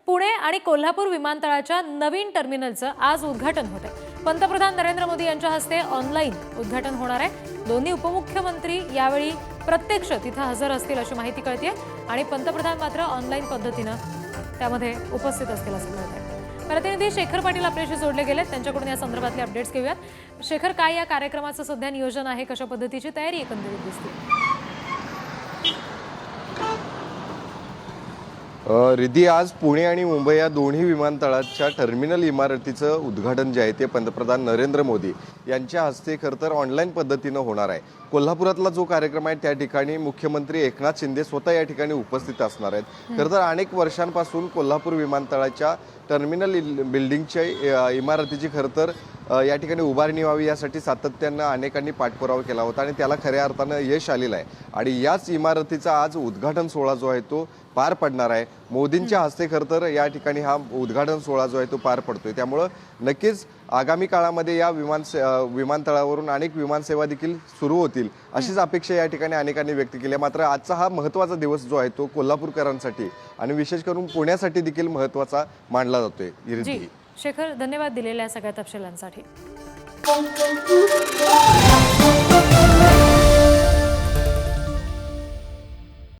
पुणे आणि कोल्हापूर विमानतळाच्या नवीन टर्मिनलचं आज उद्घाटन होत आहे। पंतप्रधान नरेंद्र मोदी यांच्या हस्ते ऑनलाईन उद्घाटन होणार आहे। दोन्ही उपमुख्यमंत्री यावेळी प्रत्यक्ष तिथे हजर असतील अशी माहिती कळते आणि पंतप्रधान मात्र ऑनलाईन पद्धतीने त्यामध्ये उपस्थित असतील असं कळतंय। प्रतिनिधी शेखर पाटील आपल्याशी जोडले गेलेत, त्यांच्याकडून या संदर्भातले अपडेट्स घेऊयात। शेखर, काय या कार्यक्रमाचं सध्या नियोजन आहे, कशा पद्धतीची तयारी एकंदरीत दिसते? रिद्धी, आज पुणे आणि मुंबई या दोन्ही विमानतळाच्या टर्मिनल इमारतीचं उद्घाटन जे आहे ते पंतप्रधान नरेंद्र मोदी यांच्या हस्ते खरं तर ऑनलाईन पद्धतीनं होणार आहे। कोल्हापुरातला जो कार्यक्रम आहे त्या ठिकाणी मुख्यमंत्री एकनाथ शिंदे स्वतः या ठिकाणी उपस्थित असणार आहेत। खरं तर अनेक वर्षांपासून कोल्हापूर विमानतळाच्या टर्मिनल बिल्डिंगच्या इमारतीची खरं तर या ठिकाणी उभारणी व्हावी यासाठी सातत्यानं अनेकांनी पाठपुरावा केला होता आणि त्याला खऱ्या अर्थानं यश आलेलं आहे आणि याच इमारतीचा आज उद्घाटन सोहळा जो आहे तो पार पडणार आहे। मोदींच्या हस्ते खरं तर या ठिकाणी हा उद्घाटन सोहळा जो आहे तो पार पडतोय, त्यामुळं नक्कीच आगामी काळामध्ये या विमानतळावरून अनेक विमानसेवा देखील सुरू होतील अशीच अपेक्षा या ठिकाणी अनेकांनी व्यक्त केली आहे। मात्र आजचा हा महत्त्वाचा दिवस जो आहे तो कोल्हापूरकरांसाठी आणि विशेष करून पुण्यासाठी देखील महत्त्वाचा मानला जातोय। जी शेखर, धन्यवाद दिलेल्या सगळ्या तपशिलांसाठी।